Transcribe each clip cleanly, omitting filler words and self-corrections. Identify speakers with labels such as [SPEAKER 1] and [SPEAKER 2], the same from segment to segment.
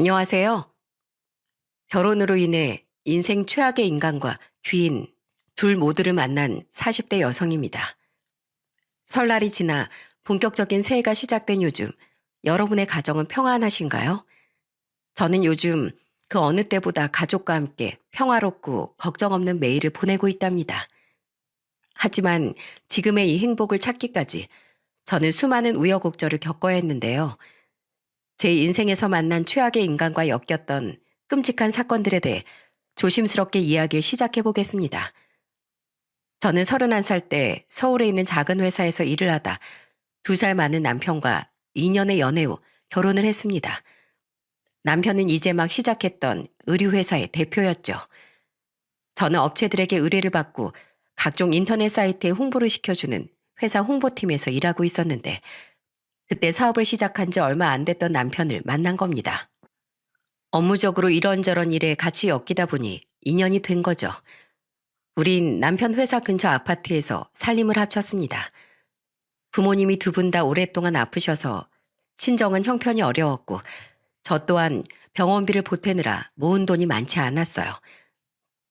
[SPEAKER 1] 안녕하세요. 결혼으로 인해 인생 최악의 인간과 귀인 둘 모두를 만난 40대 여성입니다. 설날이 지나 본격적인 새해가 시작된 요즘, 여러분의 가정은 평안하신가요? 저는 요즘 그 어느 때보다 가족과 함께 평화롭고 걱정 없는 매일을 보내고 있답니다. 하지만 지금의 이 행복을 찾기까지 저는 수많은 우여곡절을 겪어야 했는데요. 제 인생에서 만난 최악의 인간과 엮였던 끔찍한 사건들에 대해 조심스럽게 이야기를 시작해 보겠습니다. 저는 31살 때 서울에 있는 작은 회사에서 일을 하다 2살 많은 남편과 2년의 연애 후 결혼을 했습니다. 남편은 이제 막 시작했던 의류회사의 대표였죠. 저는 업체들에게 의뢰를 받고 각종 인터넷 사이트에 홍보를 시켜주는 회사 홍보팀에서 일하고 있었는데 그때 사업을 시작한 지 얼마 안 됐던 남편을 만난 겁니다. 업무적으로 이런저런 일에 같이 엮이다 보니 인연이 된 거죠. 우린 남편 회사 근처 아파트에서 살림을 합쳤습니다. 부모님이 두 분 다 오랫동안 아프셔서 친정은 형편이 어려웠고 저 또한 병원비를 보태느라 모은 돈이 많지 않았어요.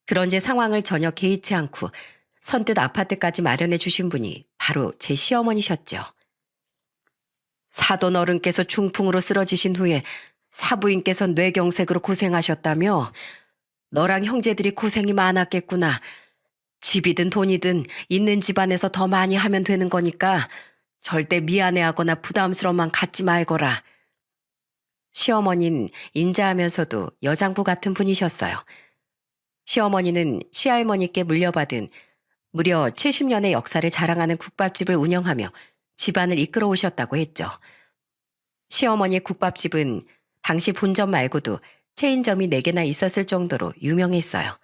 [SPEAKER 1] 그런 제 상황을 전혀 개의치 않고 선뜻 아파트까지 마련해 주신 분이 바로 제 시어머니셨죠. 사돈 어른께서 중풍으로 쓰러지신 후에 사부인께서 뇌경색으로 고생하셨다며 너랑 형제들이 고생이 많았겠구나. 집이든 돈이든 있는 집안에서 더 많이 하면 되는 거니까 절대 미안해하거나 부담스러움만 갖지 말거라. 시어머니는 인자하면서도 여장부 같은 분이셨어요. 시어머니는 시할머니께 물려받은 무려 70년의 역사를 자랑하는 국밥집을 운영하며 집안을 이끌어 오셨다고 했죠. 시어머니의 국밥집은 당시 본점 말고도 체인점이 4개나 있었을 정도로 유명했어요.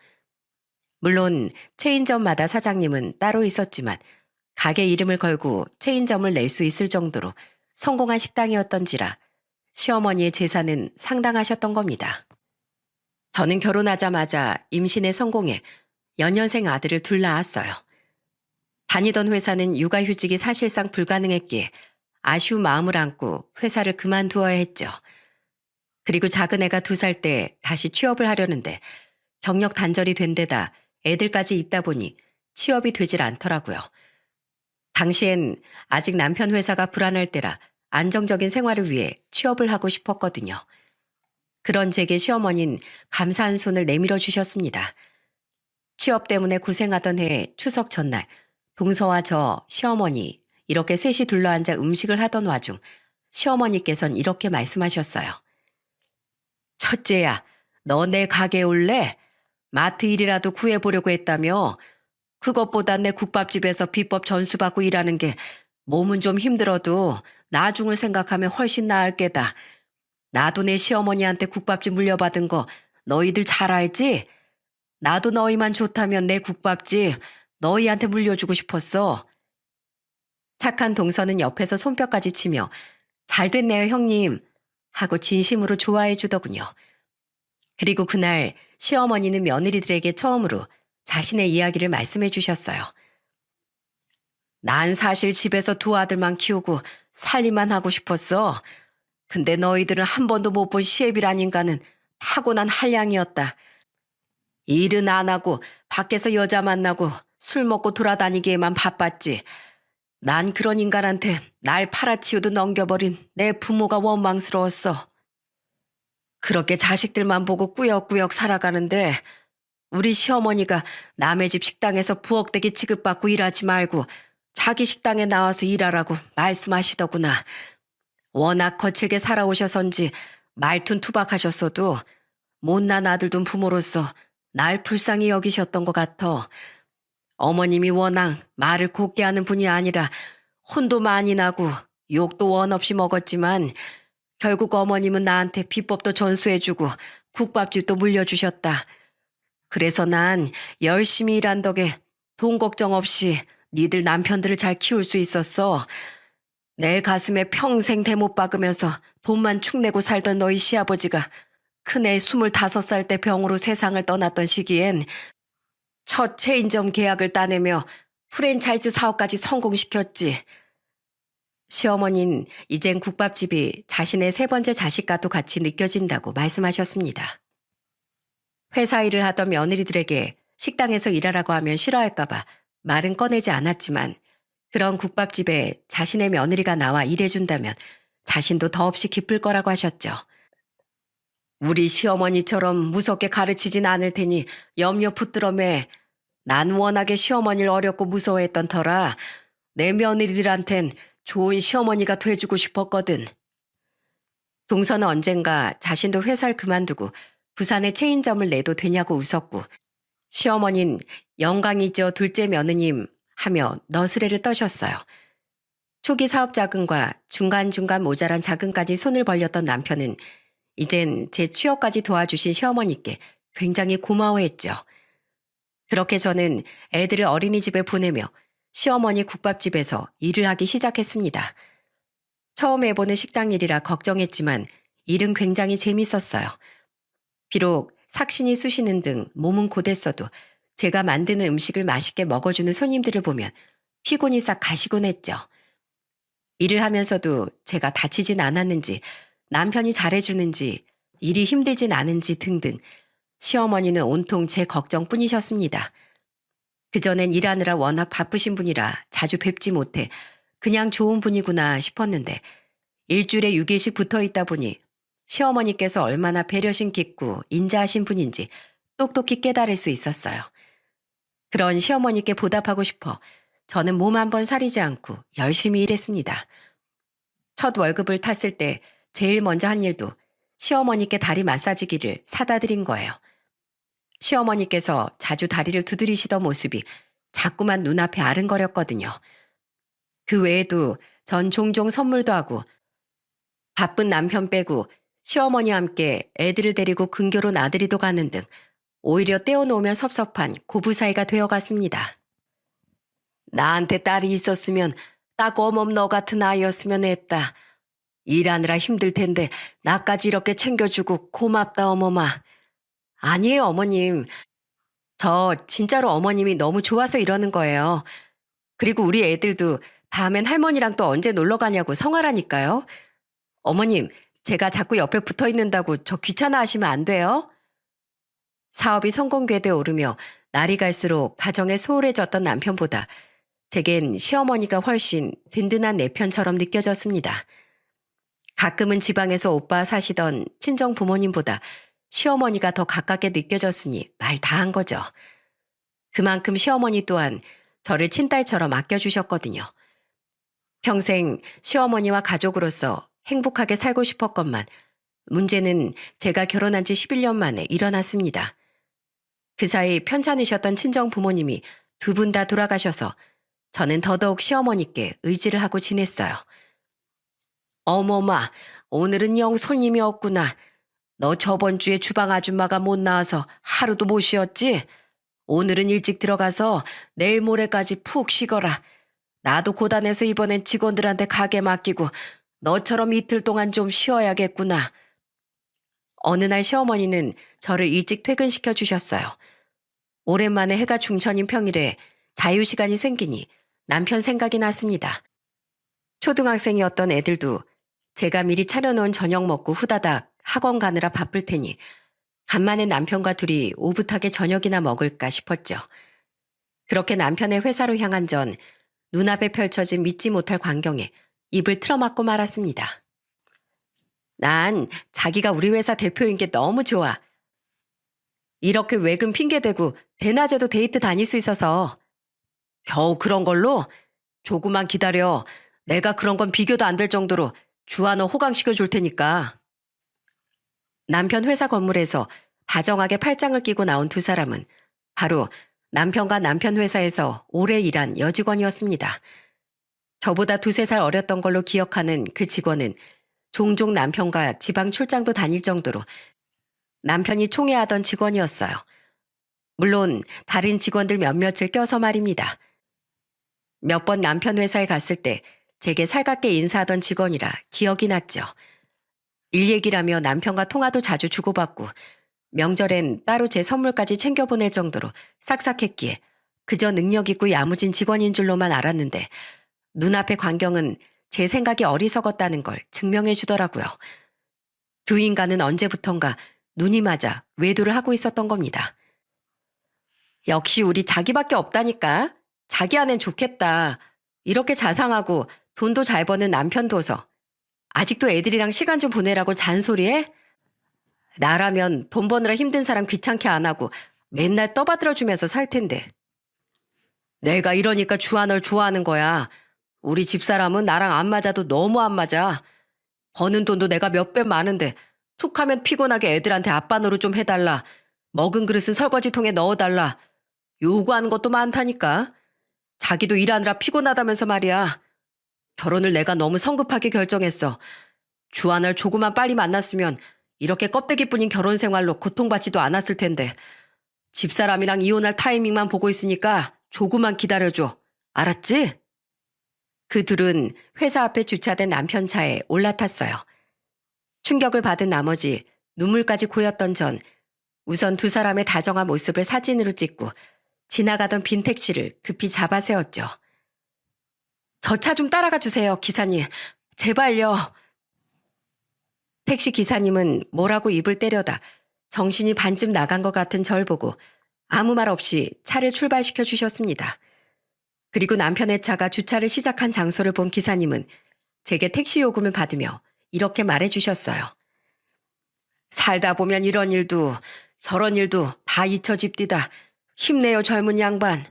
[SPEAKER 1] 물론 체인점마다 사장님은 따로 있었지만 가게 이름을 걸고 체인점을 낼 수 있을 정도로 성공한 식당이었던지라 시어머니의 재산은 상당하셨던 겁니다. 저는 결혼하자마자 임신에 성공해 연년생 아들을 둘 낳았어요. 다니던 회사는 육아휴직이 사실상 불가능했기에 아쉬운 마음을 안고 회사를 그만두어야 했죠. 그리고 작은 애가 2살 때 다시 취업을 하려는데 경력 단절이 된 데다 애들까지 있다 보니 취업이 되질 않더라고요. 당시엔 아직 남편 회사가 불안할 때라 안정적인 생활을 위해 취업을 하고 싶었거든요. 그런 제게 시어머니는 감사한 손을 내밀어 주셨습니다. 취업 때문에 고생하던 해 추석 전날 동서와 저, 시어머니 이렇게 셋이 둘러앉아 음식을 하던 와중 시어머니께선 이렇게 말씀하셨어요. 첫째야, 너 내 가게 올래? 마트 일이라도 구해보려고 했다며? 그것보다 내 국밥집에서 비법 전수받고 일하는 게 몸은 좀 힘들어도 나중을 생각하면 훨씬 나을 게다. 나도 내 시어머니한테 국밥집 물려받은 거 너희들 잘 알지? 나도 너희만 좋다면 내 국밥집 너희한테 물려주고 싶었어. 착한 동서는 옆에서 손뼉까지 치며 잘 됐네요 형님 하고 진심으로 좋아해 주더군요. 그리고 그날 시어머니는 며느리들에게 처음으로 자신의 이야기를 말씀해 주셨어요. 난 사실 집에서 2아들만 키우고 살림만 하고 싶었어. 근데 너희들은 한 번도 못 본 시애비란 인간은 타고난 한량이었다. 일은 안 하고 밖에서 여자 만나고 술 먹고 돌아다니기에만 바빴지. 난 그런 인간한테 날 팔아치우듯 넘겨버린 내 부모가 원망스러웠어. 그렇게 자식들만 보고 꾸역꾸역 살아가는데 우리 시어머니가 남의 집 식당에서 부엌대기 취급받고 일하지 말고 자기 식당에 나와서 일하라고 말씀하시더구나. 워낙 거칠게 살아오셔서인지 말툰 투박하셨어도 못난 아들 둔 부모로서 날 불쌍히 여기셨던 것 같아. 어머님이 워낙 말을 곱게 하는 분이 아니라 혼도 많이 나고 욕도 원 없이 먹었지만 결국 어머님은 나한테 비법도 전수해주고 국밥집도 물려주셨다. 그래서 난 열심히 일한 덕에 돈 걱정 없이 니들 남편들을 잘 키울 수 있었어. 내 가슴에 평생 대못 박으면서 돈만 축내고 살던 너희 시아버지가 큰애 25살 때 병으로 세상을 떠났던 시기엔 첫 체인점 계약을 따내며 프랜차이즈 사업까지 성공시켰지. 시어머니는 이젠 국밥집이 자신의 세 번째 자식과도 같이 느껴진다고 말씀하셨습니다. 회사 일을 하던 며느리들에게 식당에서 일하라고 하면 싫어할까봐 말은 꺼내지 않았지만 그런 국밥집에 자신의 며느리가 나와 일해준다면 자신도 더없이 기쁠 거라고 하셨죠. 우리 시어머니처럼 무섭게 가르치진 않을 테니 염려 붙들어 매. 난 워낙에 시어머니를 어렵고 무서워했던 터라 내 며느리들한텐 좋은 시어머니가 돼주고 싶었거든. 동서는 언젠가 자신도 회사를 그만두고 부산에 체인점을 내도 되냐고 웃었고 시어머니는 영광이죠 둘째 며느님 하며 너스레를 떠셨어요. 초기 사업 자금과 중간중간 모자란 자금까지 손을 벌렸던 남편은 이젠 제 취업까지 도와주신 시어머니께 굉장히 고마워했죠. 그렇게 저는 애들을 어린이집에 보내며 시어머니 국밥집에서 일을 하기 시작했습니다. 처음 해보는 식당 일이라 걱정했지만 일은 굉장히 재밌었어요. 비록 삭신이 쑤시는 등 몸은 고됐어도 제가 만드는 음식을 맛있게 먹어주는 손님들을 보면 피곤이 싹 가시곤 했죠. 일을 하면서도 제가 다치진 않았는지 남편이 잘해주는지 일이 힘들진 않은지 등등 시어머니는 온통 제 걱정뿐이셨습니다. 그전엔 일하느라 워낙 바쁘신 분이라 자주 뵙지 못해 그냥 좋은 분이구나 싶었는데 일주일에 6일씩 붙어 있다 보니 시어머니께서 얼마나 배려심 깊고 인자하신 분인지 똑똑히 깨달을 수 있었어요. 그런 시어머니께 보답하고 싶어 저는 몸 한 번 사리지 않고 열심히 일했습니다. 첫 월급을 탔을 때 제일 먼저 한 일도 시어머니께 다리 마사지기를 사다 드린 거예요. 시어머니께서 자주 다리를 두드리시던 모습이 자꾸만 눈앞에 아른거렸거든요. 그 외에도 전 종종 선물도 하고 바쁜 남편 빼고 시어머니와 함께 애들을 데리고 근교로 나들이도 가는 등 오히려 떼어놓으면 섭섭한 고부 사이가 되어갔습니다. 나한테 딸이 있었으면 딱 어멈 너 같은 아이였으면 했다. 일하느라 힘들 텐데 나까지 이렇게 챙겨주고 고맙다 어머마. 아니에요 어머님. 저 진짜로 어머님이 너무 좋아서 이러는 거예요. 그리고 우리 애들도 다음엔 할머니랑 또 언제 놀러 가냐고 성화라니까요. 어머님, 제가 자꾸 옆에 붙어 있는다고 저 귀찮아 하시면 안 돼요? 사업이 성공 궤도에 오르며 날이 갈수록 가정에 소홀해졌던 남편보다 제겐 시어머니가 훨씬 든든한 내 편처럼 느껴졌습니다. 가끔은 지방에서 오빠 사시던 친정 부모님보다 시어머니가 더 가깝게 느껴졌으니 말 다 한 거죠. 그만큼 시어머니 또한 저를 친딸처럼 아껴주셨거든요. 평생 시어머니와 가족으로서 행복하게 살고 싶었건만 문제는 제가 결혼한 지 11년 만에 일어났습니다. 그 사이 편찮으셨던 친정 부모님이 두 분 다 돌아가셔서 저는 더더욱 시어머니께 의지를 하고 지냈어요. 어머마, 오늘은 영 손님이 없구나. 너 저번 주에 주방 아줌마가 못 나와서 하루도 못 쉬었지? 오늘은 일찍 들어가서 내일 모레까지 푹 쉬거라. 나도 고단해서 이번엔 직원들한테 가게 맡기고 너처럼 이틀 동안 좀 쉬어야겠구나. 어느 날 시어머니는 저를 일찍 퇴근시켜 주셨어요. 오랜만에 해가 중천인 평일에 자유시간이 생기니 남편 생각이 났습니다. 초등학생이었던 애들도 제가 미리 차려놓은 저녁 먹고 후다닥 학원 가느라 바쁠 테니 간만에 남편과 둘이 오붓하게 저녁이나 먹을까 싶었죠. 그렇게 남편의 회사로 향한 전 눈앞에 펼쳐진 믿지 못할 광경에 입을 틀어막고 말았습니다. 난 자기가 우리 회사 대표인 게 너무 좋아. 이렇게 외근 핑계대고 대낮에도 데이트 다닐 수 있어서. 겨우 그런 걸로? 조금만 기다려. 내가 그런 건 비교도 안 될 정도로 주하너 호강시켜 줄 테니까. 남편 회사 건물에서 다정하게 팔짱을 끼고 나온 두 사람은 바로 남편과 남편 회사에서 오래 일한 여직원이었습니다. 저보다 2~3살 어렸던 걸로 기억하는 그 직원은 종종 남편과 지방 출장도 다닐 정도로 남편이 총애하던 직원이었어요. 물론 다른 직원들 몇몇을 껴서 말입니다. 몇 번 남편 회사에 갔을 때 제게 살갑게 인사하던 직원이라 기억이 났죠. 일 얘기라며 남편과 통화도 자주 주고받고 명절엔 따로 제 선물까지 챙겨보낼 정도로 싹싹했기에 그저 능력 있고 야무진 직원인 줄로만 알았는데 눈앞의 광경은 제 생각이 어리석었다는 걸 증명해 주더라고요. 두 인간은 언제부턴가 눈이 맞아 외도를 하고 있었던 겁니다. 역시 우리 자기밖에 없다니까. 자기 아낸 좋겠다. 이렇게 자상하고 돈도 잘 버는 남편 둬서 아직도 애들이랑 시간 좀 보내라고 잔소리해? 나라면 돈 버느라 힘든 사람 귀찮게 안 하고 맨날 떠받들어 주면서 살 텐데. 내가 이러니까 주한을 좋아하는 거야. 우리 집사람은 나랑 안 맞아도 너무 안 맞아. 버는 돈도 내가 몇 배 많은데 툭 하면 피곤하게 애들한테 아빠 노릇 좀 해달라. 먹은 그릇은 설거지통에 넣어달라. 요구하는 것도 많다니까. 자기도 일하느라 피곤하다면서 말이야. 결혼을 내가 너무 성급하게 결정했어. 주한을 조금만 빨리 만났으면 이렇게 껍데기뿐인 결혼 생활로 고통받지도 않았을 텐데. 집사람이랑 이혼할 타이밍만 보고 있으니까 조금만 기다려줘. 알았지? 그 둘은 회사 앞에 주차된 남편 차에 올라탔어요. 충격을 받은 나머지 눈물까지 고였던 전 우선 두 사람의 다정한 모습을 사진으로 찍고 지나가던 빈 택시를 급히 잡아 세웠죠. 저 차 좀 따라가 주세요, 기사님. 제발요. 택시 기사님은 뭐라고 입을 때려다 정신이 반쯤 나간 것 같은 절 보고 아무 말 없이 차를 출발시켜 주셨습니다. 그리고 남편의 차가 주차를 시작한 장소를 본 기사님은 제게 택시 요금을 받으며 이렇게 말해 주셨어요. 살다 보면 이런 일도 저런 일도 다 잊혀집디다. 힘내요, 젊은 양반.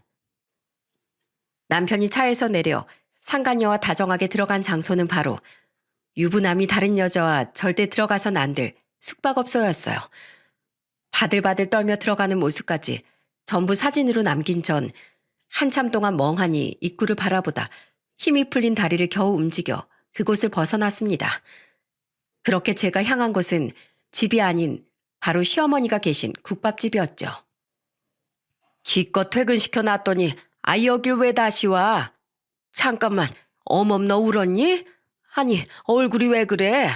[SPEAKER 1] 남편이 차에서 내려 상간녀와 다정하게 들어간 장소는 바로 유부남이 다른 여자와 절대 들어가선 안 될 숙박업소였어요. 바들바들 떨며 들어가는 모습까지 전부 사진으로 남긴 전 한참 동안 멍하니 입구를 바라보다 힘이 풀린 다리를 겨우 움직여 그곳을 벗어났습니다. 그렇게 제가 향한 곳은 집이 아닌 바로 시어머니가 계신 국밥집이었죠. 기껏 퇴근시켜 놨더니 여길 왜 다시 와? 잠깐만, 어멈 너 울었니? 아니, 얼굴이 왜 그래?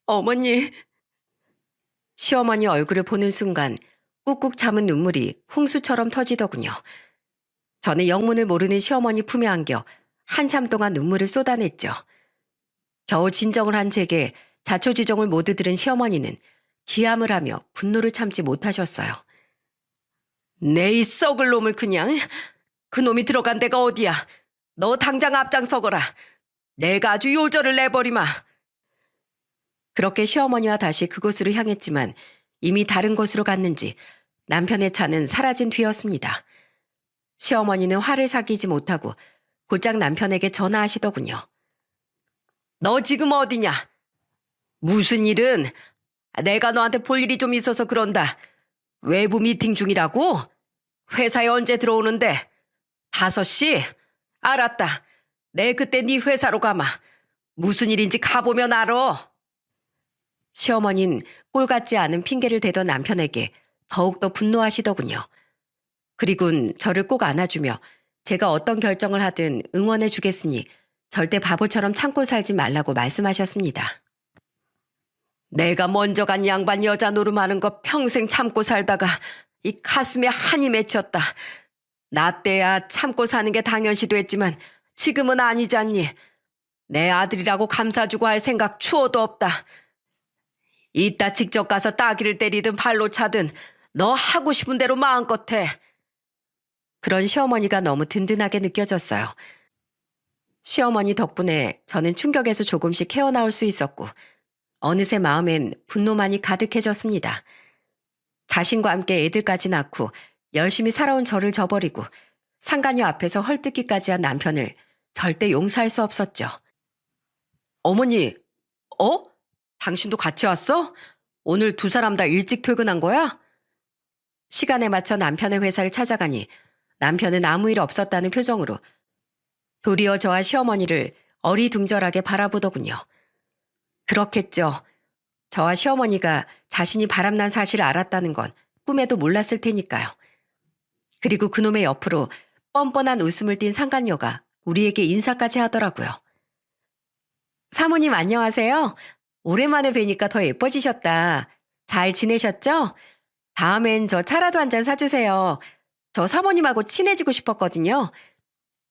[SPEAKER 1] 어머니. 시어머니 얼굴을 보는 순간 꾹꾹 참은 눈물이 홍수처럼 터지더군요. 저는 영문을 모르는 시어머니 품에 안겨 한참 동안 눈물을 쏟아냈죠. 겨우 진정을 한 제게 자초지종을 모두 들은 시어머니는 기함을 하며 분노를 참지 못하셨어요. 내 이 썩을 놈을 그냥. 그 놈이 들어간 데가 어디야. 너 당장 앞장서거라. 내가 아주 요절을 내버리마. 그렇게 시어머니와 다시 그곳으로 향했지만 이미 다른 곳으로 갔는지 남편의 차는 사라진 뒤였습니다. 시어머니는 화를 사귀지 못하고 곧장 남편에게 전화하시더군요. 너 지금 어디냐? 무슨 일은? 내가 너한테 볼 일이 좀 있어서 그런다. 외부 미팅 중이라고? 회사에 언제 들어오는데? 5시? 알았다. 내 그때 네 회사로 가마. 무슨 일인지 가보면 알아. 시어머니는 꼴 같지 않은 핑계를 대던 남편에게 더욱더 분노하시더군요. 그리곤 저를 꼭 안아주며 제가 어떤 결정을 하든 응원해 주겠으니 절대 바보처럼 참고 살지 말라고 말씀하셨습니다. 내가 먼저 간 양반 여자 노름하는 거 평생 참고 살다가 이 가슴에 한이 맺혔다. 나 때야 참고 사는 게 당연시 됐지만 지금은 아니잖니. 내 아들이라고 감싸주고 할 생각 추호도 없다. 이따 직접 가서 따귀를 때리든 발로 차든 너 하고 싶은 대로 마음껏 해. 그런 시어머니가 너무 든든하게 느껴졌어요. 시어머니 덕분에 저는 충격에서 조금씩 헤어나올 수 있었고 어느새 마음엔 분노만이 가득해졌습니다. 자신과 함께 애들까지 낳고 열심히 살아온 저를 저버리고 상간녀 앞에서 헐뜯기까지 한 남편을 절대 용서할 수 없었죠. 어머니, 당신도 같이 왔어? 오늘 두 사람 다 일찍 퇴근한 거야? 시간에 맞춰 남편의 회사를 찾아가니 남편은 아무 일 없었다는 표정으로 도리어 저와 시어머니를 어리둥절하게 바라보더군요. 그렇겠죠. 저와 시어머니가 자신이 바람난 사실을 알았다는 건 꿈에도 몰랐을 테니까요. 그리고 그놈의 옆으로 뻔뻔한 웃음을 띤 상간녀가 우리에게 인사까지 하더라고요. 사모님 안녕하세요. 오랜만에 뵈니까 더 예뻐지셨다. 잘 지내셨죠? 다음엔 저 차라도 한 잔 사주세요. 저 사모님하고 친해지고 싶었거든요.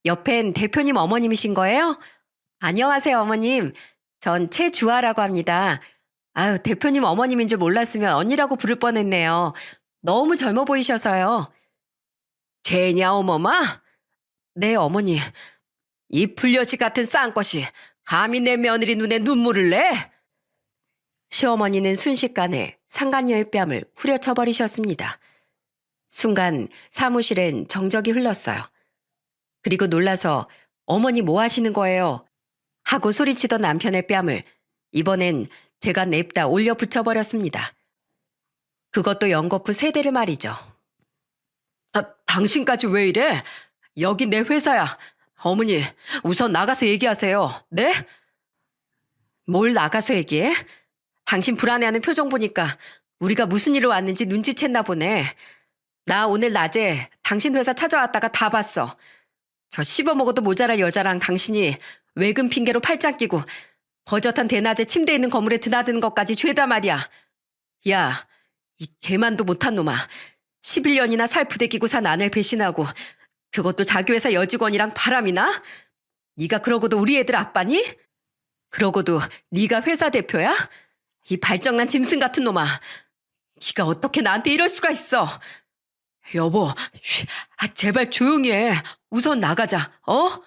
[SPEAKER 1] 옆엔 대표님 어머님이신 거예요? 안녕하세요, 어머님. 전 최주아라고 합니다. 아유, 대표님 어머님인 줄 몰랐으면 언니라고 부를 뻔했네요. 너무 젊어 보이셔서요. 제냐, 어머마? 네, 어머니. 이 불려시 같은 싼것이 감히 내 며느리 눈에 눈물을 내? 시어머니는 순식간에 상간녀의 뺨을 후려쳐 버리셨습니다. 순간 사무실엔 정적이 흘렀어요. 그리고 놀라서 어머니 뭐 하시는 거예요? 하고 소리치던 남편의 뺨을 이번엔 제가 냅다 올려 붙여버렸습니다. 그것도 연거푸 3대를 말이죠. 당신까지 왜 이래? 여기 내 회사야. 어머니, 우선 나가서 얘기하세요. 네? 뭘 나가서 얘기해? 당신 불안해하는 표정 보니까 우리가 무슨 일로 왔는지 눈치챘나 보네. 나 오늘 낮에 당신 회사 찾아왔다가 다 봤어. 저 씹어먹어도 모자랄 여자랑 당신이 외근 핑계로 팔짱 끼고 버젓한 대낮에 침대에 있는 건물에 드나드는 것까지 죄다 말이야. 야, 이 개만도 못한 놈아. 11년이나 살 부대끼고 산 아내를 배신하고 그것도 자기 회사 여직원이랑 바람이나? 네가 그러고도 우리 애들 아빠니? 그러고도 네가 회사 대표야? 이 발정난 짐승 같은 놈아. 네가 어떻게 나한테 이럴 수가 있어? 여보, 제발 조용히 해. 우선 나가자, 어?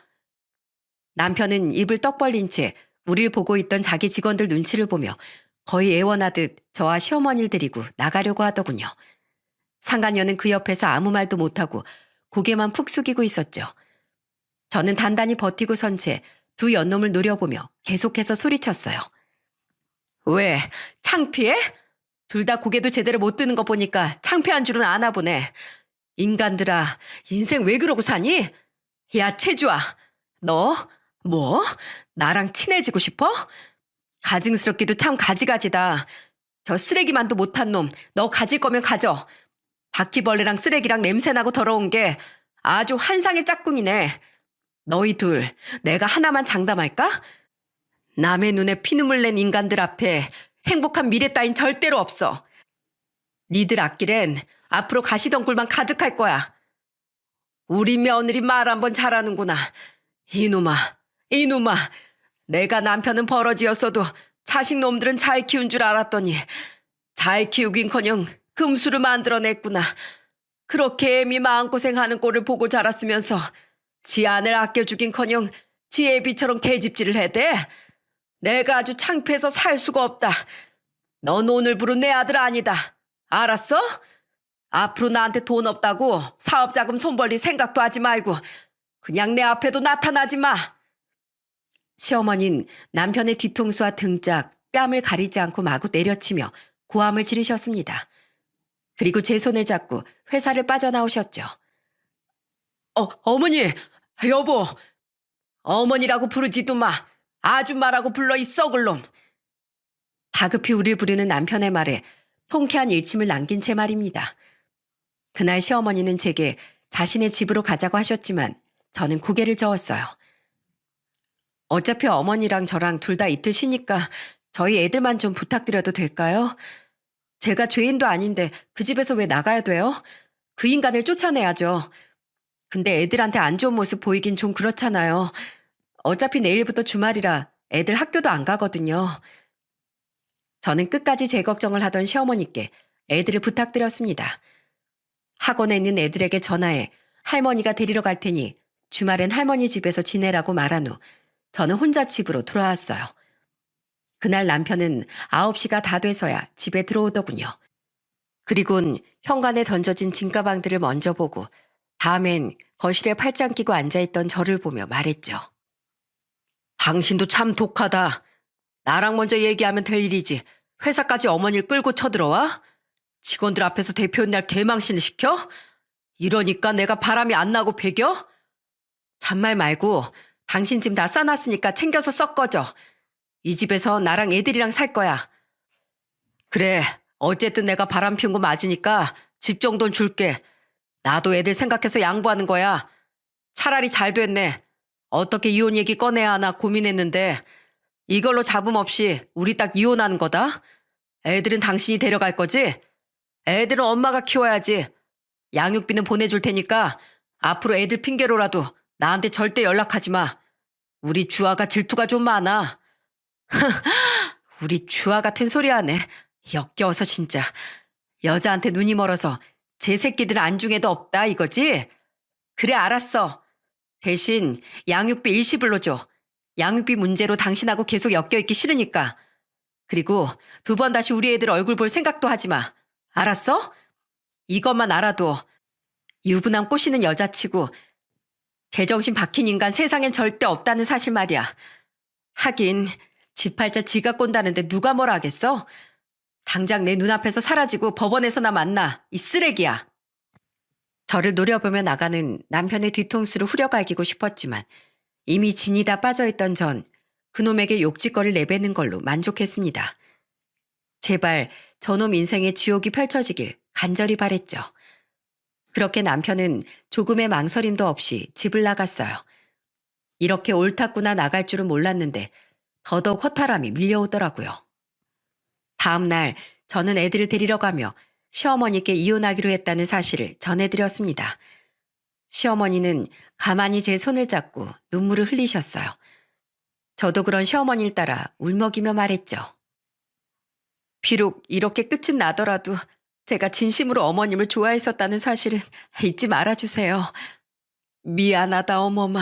[SPEAKER 1] 남편은 입을 떡 벌린 채 우릴 보고 있던 자기 직원들 눈치를 보며 거의 애원하듯 저와 시어머니를 데리고 나가려고 하더군요. 상간녀는 그 옆에서 아무 말도 못하고 고개만 푹 숙이고 있었죠. 저는 단단히 버티고 선 채 두 연놈을 노려보며 계속해서 소리쳤어요. 왜? 창피해? 둘 다 고개도 제대로 못 드는 거 보니까 창피한 줄은 아나 보네. 인간들아, 인생 왜 그러고 사니? 야, 채주아, 너 뭐? 나랑 친해지고 싶어? 가증스럽기도 참 가지가지다. 저 쓰레기만도 못한 놈, 너 가질 거면 가져. 바퀴벌레랑 쓰레기랑 냄새나고 더러운 게 아주 환상의 짝꿍이네. 너희 둘, 내가 하나만 장담할까? 남의 눈에 피눈물 낸 인간들 앞에 행복한 미래 따윈 절대로 없어. 니들 앞길엔 앞으로 가시덩굴만 가득할 거야. 우리 며느리 말 한번 잘하는구나. 이놈아, 이놈아. 내가 남편은 버러지였어도 자식 놈들은 잘 키운 줄 알았더니 잘 키우긴커녕 금수를 만들어냈구나. 그렇게 애미 마음고생하는 꼴을 보고 자랐으면서 지 아내를 아껴주긴커녕 지 애비처럼 계집질을 해대. 내가 아주 창피해서 살 수가 없다. 넌 오늘부로 내 아들 아니다. 알았어? 앞으로 나한테 돈 없다고 사업자금 손 벌릴 생각도 하지 말고 그냥 내 앞에도 나타나지 마. 시어머니는 남편의 뒤통수와 등짝, 뺨을 가리지 않고 마구 내려치며 고함을 지르셨습니다. 그리고 제 손을 잡고 회사를 빠져나오셨죠. 어머니, 여보. 어머니라고 부르지도 마. 아줌마라고 불러 이 썩을 놈. 다급히 우릴 부르는 남편의 말에 통쾌한 일침을 남긴 채 말입니다. 그날 시어머니는 제게 자신의 집으로 가자고 하셨지만 저는 고개를 저었어요. 어차피 어머니랑 저랑 둘 다 이틀 쉬니까 저희 애들만 좀 부탁드려도 될까요? 제가 죄인도 아닌데 그 집에서 왜 나가야 돼요? 그 인간을 쫓아내야죠. 근데 애들한테 안 좋은 모습 보이긴 좀 그렇잖아요. 어차피 내일부터 주말이라 애들 학교도 안 가거든요. 저는 끝까지 제 걱정을 하던 시어머니께 애들을 부탁드렸습니다. 학원에 있는 애들에게 전화해 할머니가 데리러 갈 테니 주말엔 할머니 집에서 지내라고 말한 후 저는 혼자 집으로 돌아왔어요. 그날 남편은 9시가 다 돼서야 집에 들어오더군요. 그리곤 현관에 던져진 짐가방들을 먼저 보고 다음엔 거실에 팔짱 끼고 앉아있던 저를 보며 말했죠. 당신도 참 독하다. 나랑 먼저 얘기하면 될 일이지. 회사까지 어머니를 끌고 쳐들어와? 직원들 앞에서 대표인 날 개망신을 시켜? 이러니까 내가 바람이 안 나고 배겨? 잔말 말고 당신 짐 다 싸놨으니까 챙겨서 썩 꺼져. 이 집에서 나랑 애들이랑 살 거야. 그래, 어쨌든 내가 바람 피운 거 맞으니까 집 정도는 줄게. 나도 애들 생각해서 양보하는 거야. 차라리 잘 됐네. 어떻게 이혼 얘기 꺼내야 하나 고민했는데 이걸로 잡음 없이 우리 딱 이혼하는 거다. 애들은 당신이 데려갈 거지? 애들은 엄마가 키워야지. 양육비는 보내줄 테니까 앞으로 애들 핑계로라도 나한테 절대 연락하지 마. 우리 주아가 질투가 좀 많아. 우리 주아 같은 소리 하네. 역겨워서 진짜. 여자한테 눈이 멀어서 제 새끼들 안중에도 없다 이거지? 그래 알았어. 대신 양육비 일시불로 줘. 양육비 문제로 당신하고 계속 엮여있기 싫으니까. 그리고 두 번 다시 우리 애들 얼굴 볼 생각도 하지 마. 알았어? 이것만 알아도 유부남 꼬시는 여자치고 제정신 박힌 인간 세상엔 절대 없다는 사실 말이야. 하긴 지팔자 지가 꼰다는데 누가 뭐라 하겠어? 당장 내 눈앞에서 사라지고 법원에서나 만나. 이 쓰레기야. 저를 노려보며 나가는 남편의 뒤통수를 후려갈기고 싶었지만 이미 진이 다 빠져있던 전 그놈에게 욕짓거리를 내뱉는 걸로 만족했습니다. 제발 저놈 인생의 지옥이 펼쳐지길 간절히 바랬죠. 그렇게 남편은 조금의 망설임도 없이 집을 나갔어요. 이렇게 옳았구나 나갈 줄은 몰랐는데 더더욱 허탈함이 밀려오더라고요. 다음 날 저는 애들을 데리러 가며 시어머니께 이혼하기로 했다는 사실을 전해드렸습니다. 시어머니는 가만히 제 손을 잡고 눈물을 흘리셨어요. 저도 그런 시어머니를 따라 울먹이며 말했죠. 비록 이렇게 끝은 나더라도 제가 진심으로 어머님을 좋아했었다는 사실은 잊지 말아주세요. 미안하다 어머마.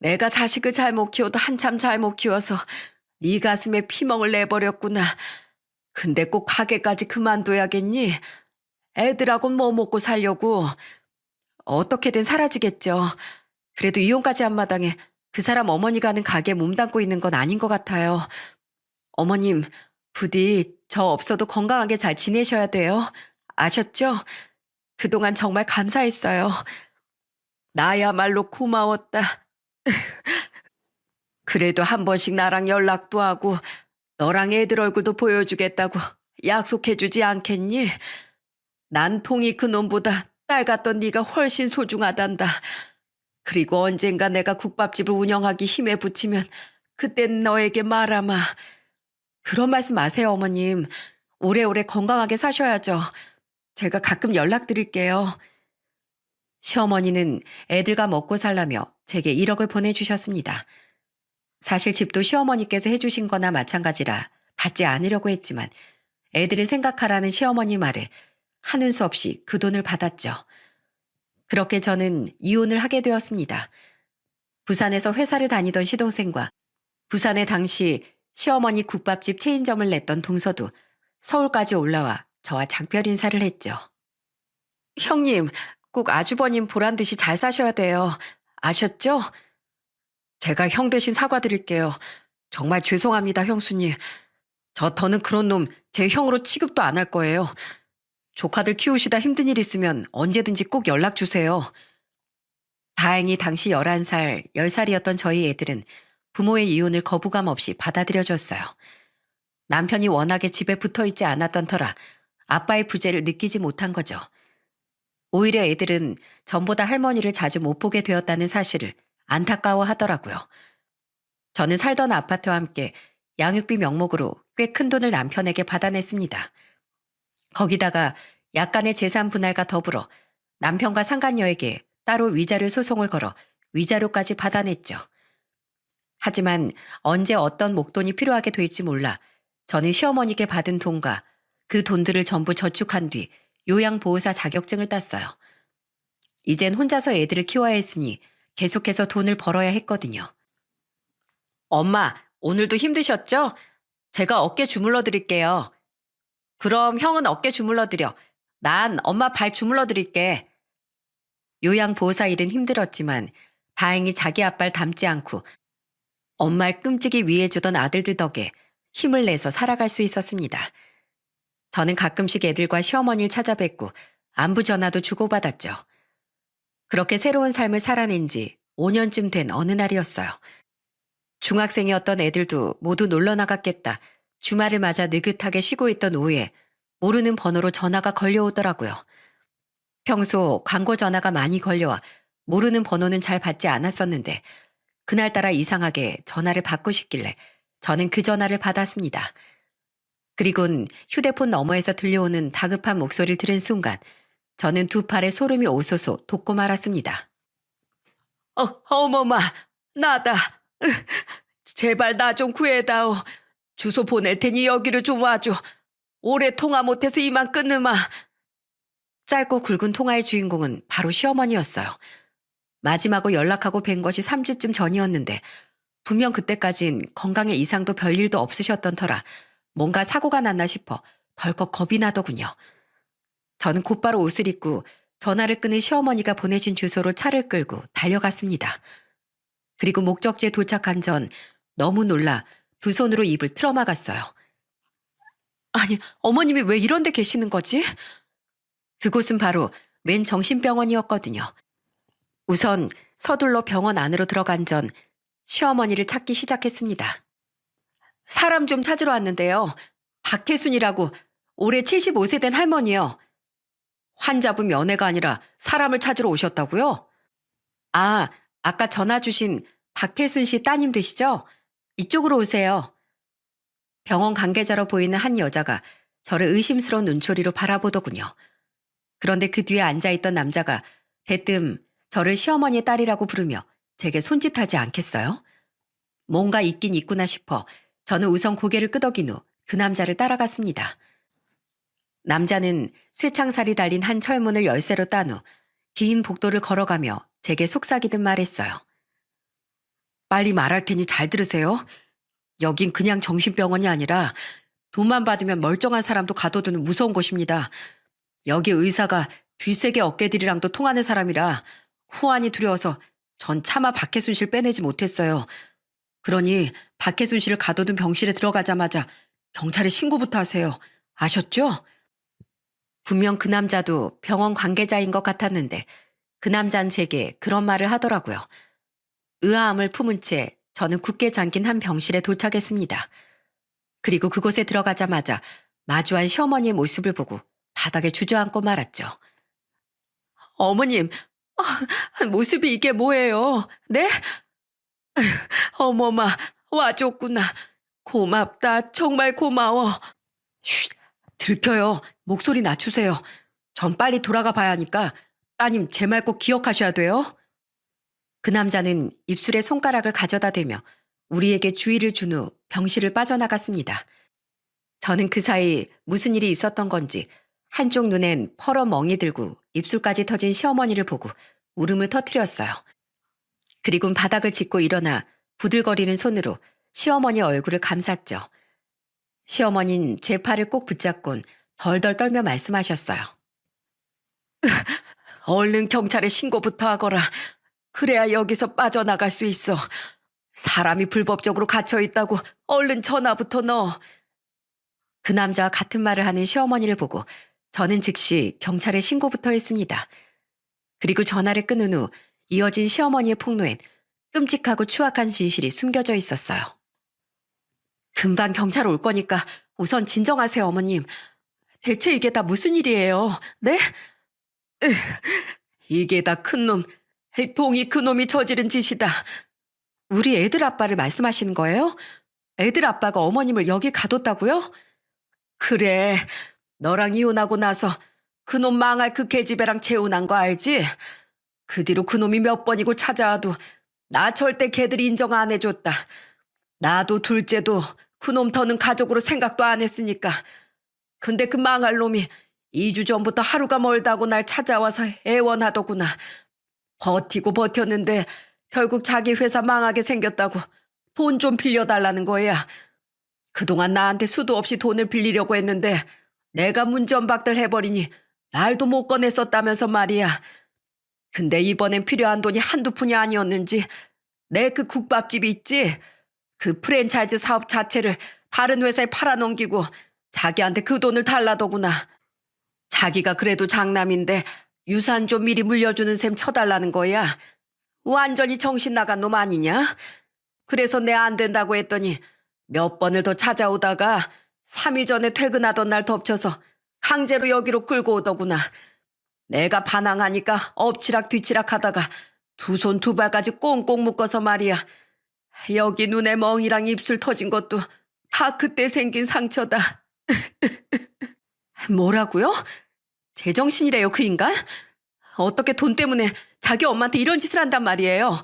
[SPEAKER 1] 내가 자식을 잘못 키워도 한참 잘못 키워서 네 가슴에 피멍을 내버렸구나. 근데 꼭 가게까지 그만둬야겠니? 애들하고는 뭐 먹고 살려고. 어떻게든 사라지겠죠. 그래도 이혼까지 한 마당에 그 사람 어머니가 하는 가게에 몸담고 있는 건 아닌 것 같아요. 어머님, 부디 저 없어도 건강하게 잘 지내셔야 돼요. 아셨죠? 그동안 정말 감사했어요. 나야말로 고마웠다. 그래도 한 번씩 나랑 연락도 하고 너랑 애들 얼굴도 보여주겠다고 약속해주지 않겠니? 난 통이 그놈보다 딸 같던 네가 훨씬 소중하단다. 그리고 언젠가 내가 국밥집을 운영하기 힘에 부치면 그땐 너에게 말아마. 그런 말씀 마세요 어머님. 오래오래 건강하게 사셔야죠. 제가 가끔 연락드릴게요. 시어머니는 애들과 먹고 살라며 제게 1억을 보내주셨습니다. 사실 집도 시어머니께서 해주신 거나 마찬가지라 받지 않으려고 했지만 애들을 생각하라는 시어머니 말에 하는 수 없이 그 돈을 받았죠. 그렇게 저는 이혼을 하게 되었습니다. 부산에서 회사를 다니던 시동생과 부산에 당시 시어머니 국밥집 체인점을 냈던 동서도 서울까지 올라와 저와 작별 인사를 했죠. 형님, 꼭 아주버님 보란 듯이 잘 사셔야 돼요. 아셨죠? 제가 형 대신 사과드릴게요. 정말 죄송합니다, 형수님. 저 더는 그런 놈 제 형으로 취급도 안 할 거예요. 조카들 키우시다 힘든 일 있으면 언제든지 꼭 연락 주세요. 다행히 당시 11살, 10살이었던 저희 애들은 부모의 이혼을 거부감 없이 받아들여줬어요. 남편이 워낙에 집에 붙어있지 않았던 터라 아빠의 부재를 느끼지 못한 거죠. 오히려 애들은 전보다 할머니를 자주 못 보게 되었다는 사실을 안타까워하더라고요. 저는 살던 아파트와 함께 양육비 명목으로 꽤 큰 돈을 남편에게 받아냈습니다. 거기다가 약간의 재산 분할과 더불어 남편과 상간녀에게 따로 위자료 소송을 걸어 위자료까지 받아냈죠. 하지만 언제 어떤 목돈이 필요하게 될지 몰라 저는 시어머니께 받은 돈과 그 돈들을 전부 저축한 뒤 요양보호사 자격증을 땄어요. 이젠 혼자서 애들을 키워야 했으니 계속해서 돈을 벌어야 했거든요. 엄마, 오늘도 힘드셨죠? 제가 어깨 주물러 드릴게요. 그럼 형은 어깨 주물러 드려. 난 엄마 발 주물러 드릴게. 요양보호사 일은 힘들었지만 다행히 자기 아빠를 닮지 않고 엄마를 끔찍이 위해주던 아들들 덕에 힘을 내서 살아갈 수 있었습니다. 저는 가끔씩 애들과 시어머니를 찾아뵙고 안부 전화도 주고받았죠. 그렇게 새로운 삶을 살아낸 지 5년쯤 된 어느 날이었어요. 중학생이었던 애들도 모두 놀러 나갔겠다. 주말을 맞아 느긋하게 쉬고 있던 오후에 모르는 번호로 전화가 걸려오더라고요. 평소 광고 전화가 많이 걸려와 모르는 번호는 잘 받지 않았었는데 그날따라 이상하게 전화를 받고 싶길래 저는 그 전화를 받았습니다. 그리곤 휴대폰 너머에서 들려오는 다급한 목소리를 들은 순간 저는 두 팔에 소름이 오소소 돋고 말았습니다. 어머마, 나다. 제발 나 좀 구해다오. 주소 보낼 테니 여기로 좀 와줘. 오래 통화 못해서 이만 끊으마. 짧고 굵은 통화의 주인공은 바로 시어머니였어요. 마지막으로 연락하고 뵌 것이 3주쯤 전이었는데 분명 그때까진 건강에 이상도 별일도 없으셨던 터라 뭔가 사고가 났나 싶어 덜컥 겁이 나더군요. 저는 곧바로 옷을 입고 전화를 끊은 시어머니가 보내신 주소로 차를 끌고 달려갔습니다. 그리고 목적지에 도착한 전 너무 놀라 두 손으로 입을 틀어막았어요. 아니, 어머님이 왜 이런 데 계시는 거지? 그곳은 바로 웬 정신병원이었거든요. 우선 서둘러 병원 안으로 들어간 전 시어머니를 찾기 시작했습니다. 사람 좀 찾으러 왔는데요. 박혜순이라고 올해 75세 된 할머니요. 환자분 면회가 아니라 사람을 찾으러 오셨다고요? 아, 아까 전화 주신 박혜순 씨 따님 되시죠? 이쪽으로 오세요. 병원 관계자로 보이는 한 여자가 저를 의심스러운 눈초리로 바라보더군요. 그런데 그 뒤에 앉아있던 남자가 대뜸 저를 시어머니의 딸이라고 부르며 제게 손짓하지 않겠어요? 뭔가 있긴 있구나 싶어 저는 우선 고개를 끄덕인 후 그 남자를 따라갔습니다. 남자는 쇠창살이 달린 한 철문을 열쇠로 딴 후 긴 복도를 걸어가며 제게 속삭이듯 말했어요. 빨리 말할 테니 잘 들으세요. 여긴 그냥 정신병원이 아니라 돈만 받으면 멀쩡한 사람도 가둬두는 무서운 곳입니다. 여기 의사가 뒷세계 어깨들이랑도 통하는 사람이라 후환이 두려워서 전 차마 박혜순 씨를 빼내지 못했어요. 그러니 박혜순 씨를 가둬둔 병실에 들어가자마자 경찰에 신고부터 하세요. 아셨죠? 분명 그 남자도 병원 관계자인 것 같았는데 그 남자는 제게 그런 말을 하더라고요. 의아함을 품은 채 저는 굳게 잠긴 한 병실에 도착했습니다. 그리고 그곳에 들어가자마자 마주한 시어머니의 모습을 보고 바닥에 주저앉고 말았죠. 어머님, 모습이 이게 뭐예요? 네? 어머마, 와줬구나. 고맙다. 정말 고마워. 쉿, 들켜요. 목소리 낮추세요. 전 빨리 돌아가 봐야 하니까 따님 제 말 꼭 기억하셔야 돼요. 그 남자는 입술에 손가락을 가져다 대며 우리에게 주의를 준 후 병실을 빠져나갔습니다. 저는 그 사이 무슨 일이 있었던 건지 한쪽 눈엔 펄어 멍이 들고 입술까지 터진 시어머니를 보고 울음을 터뜨렸어요. 그리곤 바닥을 짚고 일어나 부들거리는 손으로 시어머니 얼굴을 감쌌죠. 시어머니는 제 팔을 꼭 붙잡곤 덜덜 떨며 말씀하셨어요. 얼른 경찰에 신고부터 하거라. 그래야 여기서 빠져나갈 수 있어. 사람이 불법적으로 갇혀있다고 얼른 전화부터 넣어. 그 남자와 같은 말을 하는 시어머니를 보고 저는 즉시 경찰에 신고부터 했습니다. 그리고 전화를 끊은 후 이어진 시어머니의 폭로엔 끔찍하고 추악한 진실이 숨겨져 있었어요. 금방 경찰 올 거니까 우선 진정하세요, 어머님. 대체 이게 다 무슨 일이에요? 네? 이게 다 큰놈, 동이 그놈이 저지른 짓이다. 우리 애들 아빠를 말씀하시는 거예요? 애들 아빠가 어머님을 여기 가뒀다고요? 그래, 너랑 이혼하고 나서 그놈 망할 그 계집애랑 재혼한 거 알지? 그 뒤로 그놈이 몇 번이고 찾아와도 나 절대 걔들이 인정 안 해줬다. 나도 둘째도 그놈 더는 가족으로 생각도 안 했으니까. 근데 그 망할 놈이 2주 전부터 하루가 멀다고 날 찾아와서 애원하더구나. 버티고 버텼는데 결국 자기 회사 망하게 생겼다고 돈 좀 빌려달라는 거야. 그동안 나한테 수도 없이 돈을 빌리려고 했는데 내가 문전박들 해버리니 말도 못 꺼냈었다면서 말이야. 근데 이번엔 필요한 돈이 한두 푼이 아니었는지 내 그 국밥집이 있지? 그 프랜차이즈 사업 자체를 다른 회사에 팔아넘기고 자기한테 그 돈을 달라더구나. 자기가 그래도 장남인데 유산 좀 미리 물려주는 셈 쳐달라는 거야. 완전히 정신 나간 놈 아니냐? 그래서 내 안 된다고 했더니 몇 번을 더 찾아오다가 3일 전에 퇴근하던 날 덮쳐서 강제로 여기로 끌고 오더구나. 내가 반항하니까 엎치락 뒤치락 하다가 두 손 두 발까지 꽁꽁 묶어서 말이야. 여기 눈에 멍이랑 입술 터진 것도 다 그때 생긴 상처다. 뭐라고요? 제정신이래요, 그 인간? 어떻게 돈 때문에 자기 엄마한테 이런 짓을 한단 말이에요.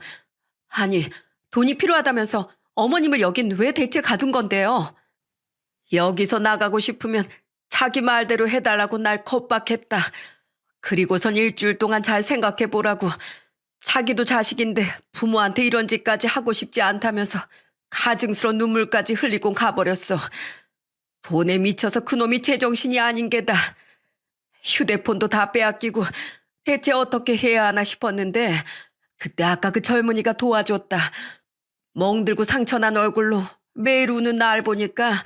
[SPEAKER 1] 아니, 돈이 필요하다면서 어머님을 여긴 왜 대체 가둔 건데요? 여기서 나가고 싶으면 자기 말대로 해달라고 날 겁박했다. 그리고선 일주일 동안 잘 생각해보라고. 자기도 자식인데 부모한테 이런 짓까지 하고 싶지 않다면서 가증스러운 눈물까지 흘리고 가버렸어. 돈에 미쳐서 그놈이 제정신이 아닌 게다. 휴대폰도 다 빼앗기고 대체 어떻게 해야 하나 싶었는데 그때 아까 그 젊은이가 도와줬다. 멍들고 상처난 얼굴로 매일 우는 날 보니까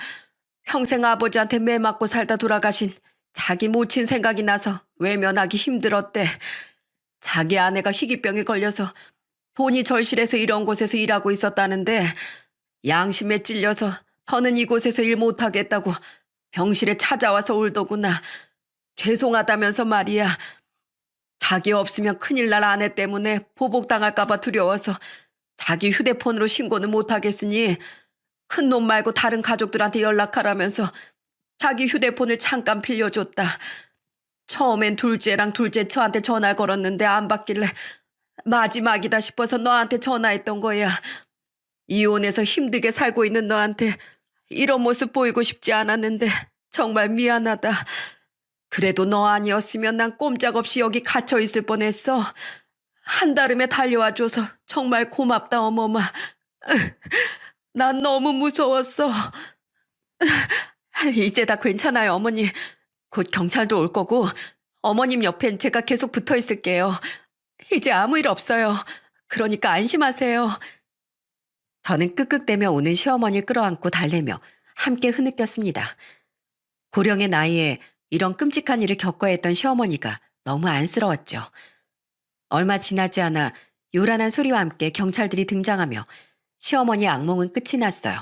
[SPEAKER 1] 평생 아버지한테 매 맞고 살다 돌아가신 자기 모친 생각이 나서 외면하기 힘들었대. 자기 아내가 희귀병에 걸려서 돈이 절실해서 이런 곳에서 일하고 있었다는데 양심에 찔려서 더는 이곳에서 일 못하겠다고 병실에 찾아와서 울더구나. 죄송하다면서 말이야. 자기 없으면 큰일 날 아내 때문에 보복당할까 봐 두려워서 자기 휴대폰으로 신고는 못하겠으니 큰 놈 말고 다른 가족들한테 연락하라면서 자기 휴대폰을 잠깐 빌려줬다. 처음엔 둘째랑 둘째 처한테 전화를 걸었는데 안 받길래 마지막이다 싶어서 너한테 전화했던 거야. 이혼해서 힘들게 살고 있는 너한테 이런 모습 보이고 싶지 않았는데 정말 미안하다. 그래도 너 아니었으면 난 꼼짝없이 여기 갇혀 있을 뻔했어. 한달음에 달려와줘서 정말 고맙다 어머마. 난 너무 무서웠어. 이제 다 괜찮아요 어머니. 곧 경찰도 올 거고 어머님 옆엔 제가 계속 붙어 있을게요. 이제 아무 일 없어요. 그러니까 안심하세요. 저는 끄끄대며 오는 시어머니를 끌어안고 달래며 함께 흐느꼈습니다. 고령의 나이에 이런 끔찍한 일을 겪어야 했던 시어머니가 너무 안쓰러웠죠. 얼마 지나지 않아 요란한 소리와 함께 경찰들이 등장하며 시어머니의 악몽은 끝이 났어요.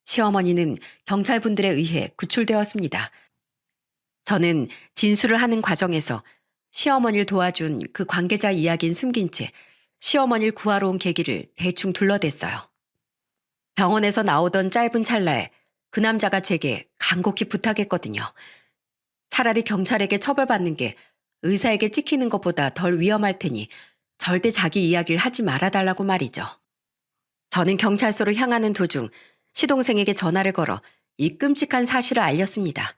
[SPEAKER 1] 시어머니는 경찰분들에 의해 구출되었습니다. 저는 진술을 하는 과정에서 시어머니를 도와준 그 관계자 이야기는 숨긴 채 시어머니를 구하러 온 계기를 대충 둘러댔어요. 병원에서 나오던 짧은 찰나에 그 남자가 제게 간곡히 부탁했거든요. 차라리 경찰에게 처벌받는 게 의사에게 찍히는 것보다 덜 위험할 테니 절대 자기 이야기를 하지 말아달라고 말이죠. 저는 경찰서로 향하는 도중 시동생에게 전화를 걸어 이 끔찍한 사실을 알렸습니다.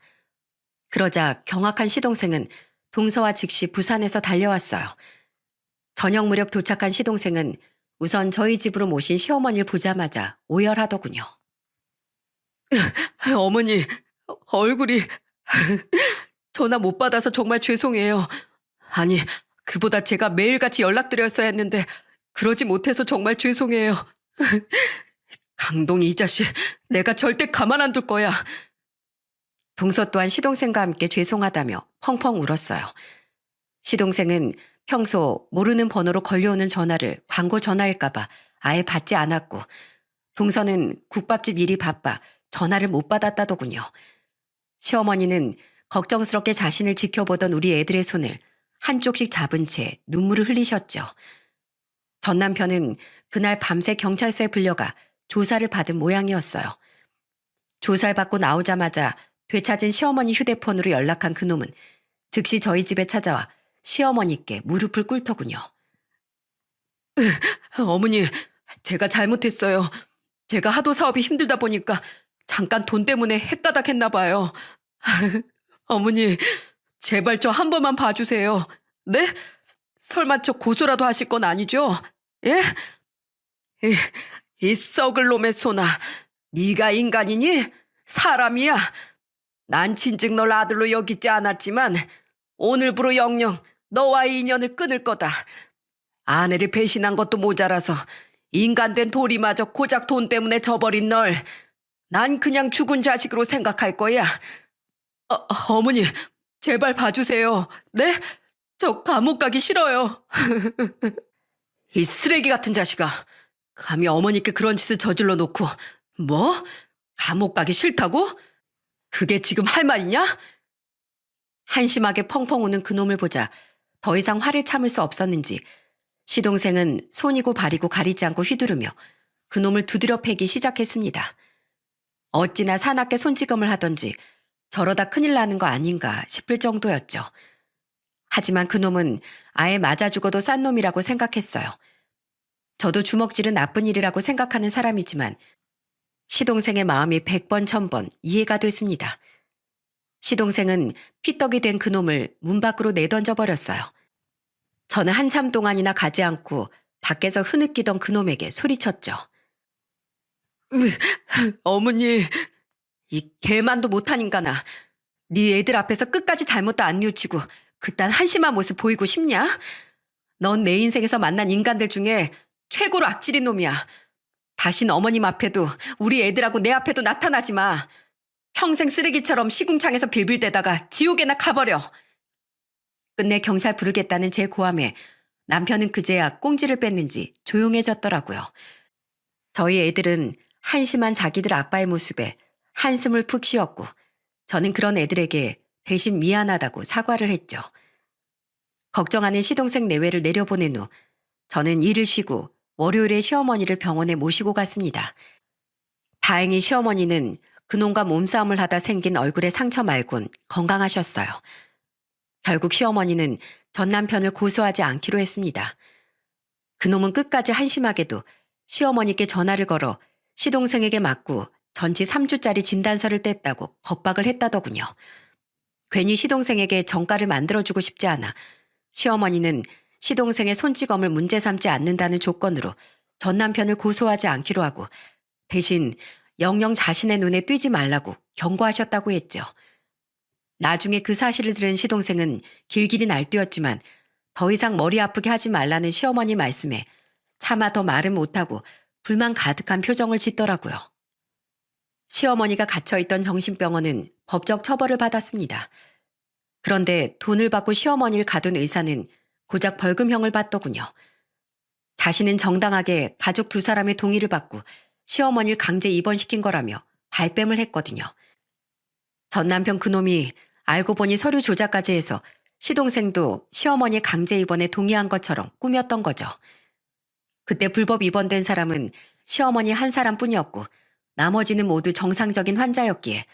[SPEAKER 1] 그러자 경악한 시동생은 동서와 즉시 부산에서 달려왔어요. 저녁 무렵 도착한 시동생은 우선 저희 집으로 모신 시어머니를 보자마자 오열하더군요. 어머니, 얼굴이... 전화 못 받아서 정말 죄송해요. 아니, 그보다 제가 매일같이 연락드렸어야 했는데 그러지 못해서 정말 죄송해요. 강동이 이 자식, 내가 절대 가만 안 둘 거야. 동서 또한 시동생과 함께 죄송하다며 펑펑 울었어요. 시동생은 평소 모르는 번호로 걸려오는 전화를 광고 전화일까봐 아예 받지 않았고 동서는 국밥집 일이 바빠 전화를 못 받았다더군요. 시어머니는 걱정스럽게 자신을 지켜보던 우리 애들의 손을 한쪽씩 잡은 채 눈물을 흘리셨죠. 전 남편은 그날 밤새 경찰서에 불려가 조사를 받은 모양이었어요. 조사를 받고 나오자마자 되찾은 시어머니 휴대폰으로 연락한 그놈은 즉시 저희 집에 찾아와 시어머니께 무릎을 꿇더군요. 어머니, 제가 잘못했어요. 제가 하도 사업이 힘들다 보니까 잠깐 돈 때문에 헷가닥했나 봐요. 어머니, 제발 저 한 번만 봐주세요. 네? 설마 저 고소라도 하실 건 아니죠? 예? 이 썩을 놈의 소나, 네가 인간이니? 사람이야. 난 진즉 널 아들로 여기지 않았지만 오늘부로 영영 너와의 인연을 끊을 거다. 아내를 배신한 것도 모자라서 인간된 도리마저 고작 돈 때문에 저버린 널 난 그냥 죽은 자식으로 생각할 거야. 어머니, 제발 봐주세요. 네? 저 감옥 가기 싫어요. 이 쓰레기 같은 자식아. 감히 어머니께 그런 짓을 저질러 놓고 뭐? 감옥 가기 싫다고? 그게 지금 할 말이냐? 한심하게 펑펑 우는 그놈을 보자 더 이상 화를 참을 수 없었는지 시동생은 손이고 발이고 가리지 않고 휘두르며 그놈을 두드려 패기 시작했습니다. 어찌나 사납게 손찌검을 하던지 저러다 큰일 나는 거 아닌가 싶을 정도였죠. 하지만 그놈은 아예 맞아 죽어도 싼 놈이라고 생각했어요. 저도 주먹질은 나쁜 일이라고 생각하는 사람이지만 시동생의 마음이 100번 1000번 이해가 됐습니다. 시동생은 피떡이 된 그놈을 문 밖으로 내던져 버렸어요. 저는 한참 동안이나 가지 않고 밖에서 흐느끼던 그놈에게 소리쳤죠. 어머니, 이 개만도 못한 인간아. 네 애들 앞에서 끝까지 잘못도 안 뉘우치고 그딴 한심한 모습 보이고 싶냐? 넌 내 인생에서 만난 인간들 중에 최고로 악질인 놈이야. 다신 어머님 앞에도 우리 애들하고 내 앞에도 나타나지 마. 평생 쓰레기처럼 시궁창에서 빌빌대다가 지옥에나 가버려. 끝내 경찰 부르겠다는 제 고함에 남편은 그제야 꽁지를 뺐는지 조용해졌더라고요. 저희 애들은 한심한 자기들 아빠의 모습에 한숨을 푹 쉬었고 저는 그런 애들에게 대신 미안하다고 사과를 했죠. 걱정하는 시동생 내외를 내려보낸 후 저는 일을 쉬고 월요일에 시어머니를 병원에 모시고 갔습니다. 다행히 시어머니는 그놈과 몸싸움을 하다 생긴 얼굴의 상처 말곤 건강하셨어요. 결국 시어머니는 전 남편을 고소하지 않기로 했습니다. 그놈은 끝까지 한심하게도 시어머니께 전화를 걸어 시동생에게 맞고 전치 3주짜리 진단서를 뗐다고 겁박을 했다더군요. 괜히 시동생에게 정가를 만들어주고 싶지 않아 시어머니는 시동생의 손찌검을 문제 삼지 않는다는 조건으로 전 남편을 고소하지 않기로 하고 대신 영영 자신의 눈에 띄지 말라고 경고하셨다고 했죠. 나중에 그 사실을 들은 시동생은 길길이 날뛰었지만 더 이상 머리 아프게 하지 말라는 시어머니 말씀에 차마 더 말은 못하고 불만 가득한 표정을 짓더라고요. 시어머니가 갇혀있던 정신병원은 법적 처벌을 받았습니다. 그런데 돈을 받고 시어머니를 가둔 의사는 고작 벌금형을 받더군요. 자신은 정당하게 가족 두 사람의 동의를 받고 시어머니를 강제 입원시킨 거라며 발뺌을 했거든요. 전 남편 그놈이 알고 보니 서류 조작까지 해서 시동생도 시어머니의 강제 입원에 동의한 것처럼 꾸몄던 거죠. 그때 불법 입원된 사람은 시어머니 한 사람뿐이었고 나머지는 모두 정상적인 환자였기에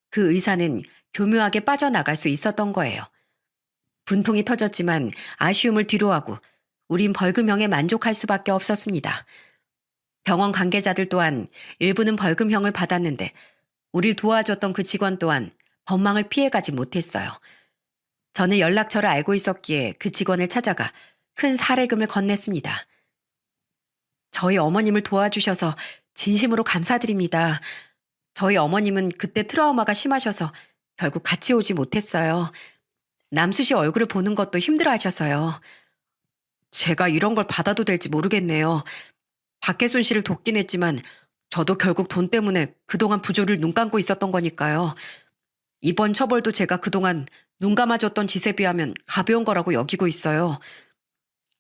[SPEAKER 1] 그 의사는 교묘하게 빠져나갈 수 있었던 거예요. 분통이 터졌지만 아쉬움을 뒤로하고 우린 벌금형에 만족할 수밖에 없었습니다. 병원 관계자들 또한 일부는 벌금형을 받았는데 우릴 도와줬던 그 직원 또한 법망을 피해가지 못했어요. 저는 연락처를 알고 있었기에 그 직원을 찾아가 큰 사례금을 건넸습니다. 저희 어머님을 도와주셔서 진심으로 감사드립니다. 저희 어머님은 그때 트라우마가 심하셔서 결국 같이 오지 못했어요. 남수 씨 얼굴을 보는 것도 힘들어하셔서요. 제가 이런 걸 받아도 될지 모르겠네요. 박혜순 씨를 돕긴 했지만 저도 결국 돈 때문에 그동안 부조를 눈 감고 있었던 거니까요. 이번 처벌도 제가 그동안 눈 감아줬던 짓에 비하면 가벼운 거라고 여기고 있어요.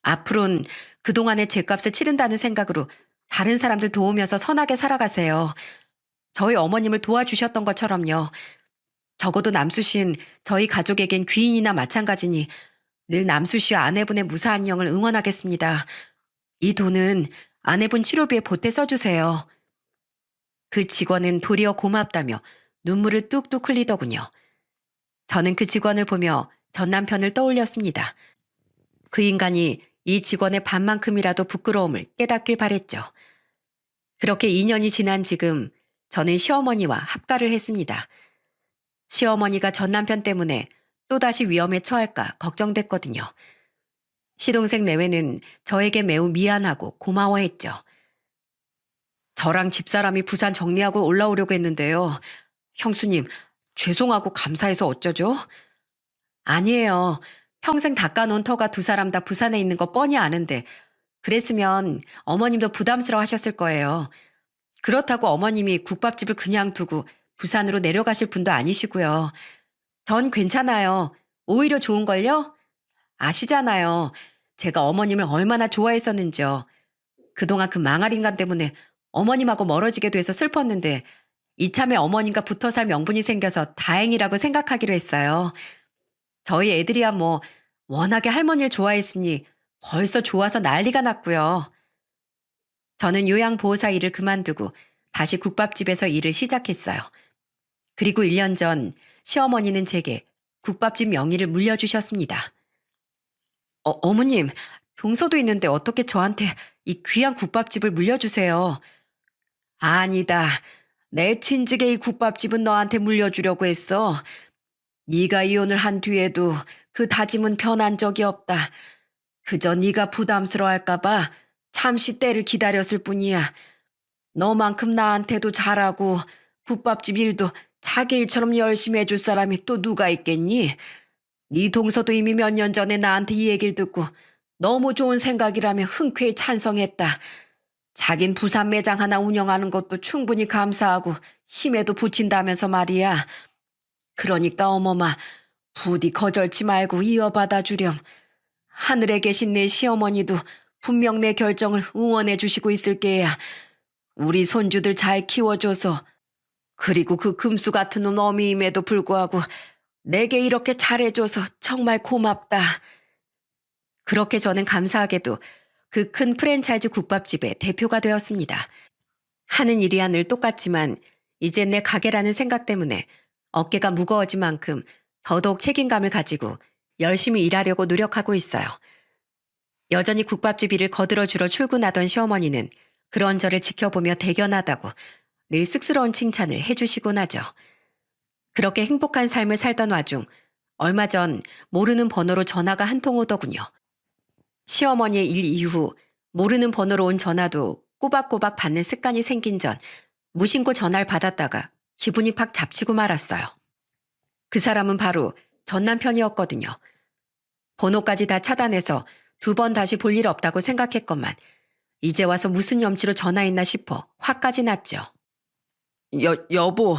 [SPEAKER 1] 앞으로는 그동안의 죗값을 치른다는 생각으로 다른 사람들 도우면서 선하게 살아가세요. 저희 어머님을 도와주셨던 것처럼요. 적어도 남수 씨는 저희 가족에겐 귀인이나 마찬가지니 늘 남수 씨와 아내분의 무사한 영을 응원하겠습니다. 이 돈은 아내분 치료비에 보태 써주세요. 그 직원은 도리어 고맙다며 눈물을 뚝뚝 흘리더군요. 저는 그 직원을 보며 전 남편을 떠올렸습니다. 그 인간이 이 직원의 반만큼이라도 부끄러움을 깨닫길 바랬죠. 그렇게 2년이 지난 지금 저는 시어머니와 합가를 했습니다. 시어머니가 전 남편 때문에 또다시 위험에 처할까 걱정됐거든요. 시동생 내외는 저에게 매우 미안하고 고마워했죠. 저랑 집사람이 부산 정리하고 올라오려고 했는데요. 형수님, 죄송하고 감사해서 어쩌죠? 아니에요. 평생 닦아놓은 터가 두 사람 다 부산에 있는 거 뻔히 아는데 그랬으면 어머님도 부담스러워 하셨을 거예요. 그렇다고 어머님이 국밥집을 그냥 두고 부산으로 내려가실 분도 아니시고요. 전 괜찮아요. 오히려 좋은걸요? 아시잖아요. 제가 어머님을 얼마나 좋아했었는지요. 그동안 그 망할 인간 때문에 어머님하고 멀어지게 돼서 슬펐는데 이참에 어머님과 붙어 살 명분이 생겨서 다행이라고 생각하기로 했어요. 저희 애들이야 뭐 워낙에 할머니를 좋아했으니 벌써 좋아서 난리가 났고요. 저는 요양보호사 일을 그만두고 다시 국밥집에서 일을 시작했어요. 그리고 1년 전 시어머니는 제게 국밥집 명의를 물려주셨습니다. 어머님, 동서도 있는데 어떻게 저한테 이 귀한 국밥집을 물려주세요. 아니다. 내 친직의 이 국밥집은 너한테 물려주려고 했어. 네가 이혼을 한 뒤에도 그 다짐은 변한 적이 없다. 그저 네가 부담스러워할까 봐 잠시 때를 기다렸을 뿐이야. 너만큼 나한테도 잘하고 국밥집 일도 자기 일처럼 열심히 해줄 사람이 또 누가 있겠니? 네 동서도 이미 몇 년 전에 나한테 이 얘기를 듣고 너무 좋은 생각이라며 흔쾌히 찬성했다. 자긴 부산 매장 하나 운영하는 것도 충분히 감사하고 힘에도 부친다면서 말이야. 그러니까 어머마, 부디 거절치 말고 이어받아 주렴. 하늘에 계신 내 시어머니도 분명 내 결정을 응원해 주시고 있을 게야. 우리 손주들 잘 키워줘서, 그리고 그 금수 같은 놈 어미임에도 불구하고 내게 이렇게 잘해줘서 정말 고맙다. 그렇게 저는 감사하게도 그 큰 프랜차이즈 국밥집의 대표가 되었습니다. 하는 일이야 늘 똑같지만 이젠 내 가게라는 생각 때문에 어깨가 무거워진 만큼 더더욱 책임감을 가지고 열심히 일하려고 노력하고 있어요. 여전히 국밥집 일을 거들어주러 출근하던 시어머니는 그런 저를 지켜보며 대견하다고 늘 쑥스러운 칭찬을 해주시곤 하죠. 그렇게 행복한 삶을 살던 와중 얼마 전 모르는 번호로 전화가 한 통 오더군요. 시어머니의 일 이후 모르는 번호로 온 전화도 꼬박꼬박 받는 습관이 생긴 전 무심코 전화를 받았다가 기분이 팍 잡치고 말았어요. 그 사람은 바로 전 남편이었거든요. 번호까지 다 차단해서 2번 다시 볼 일 없다고 생각했건만 이제 와서 무슨 염치로 전화했나 싶어 화까지 났죠. 여보.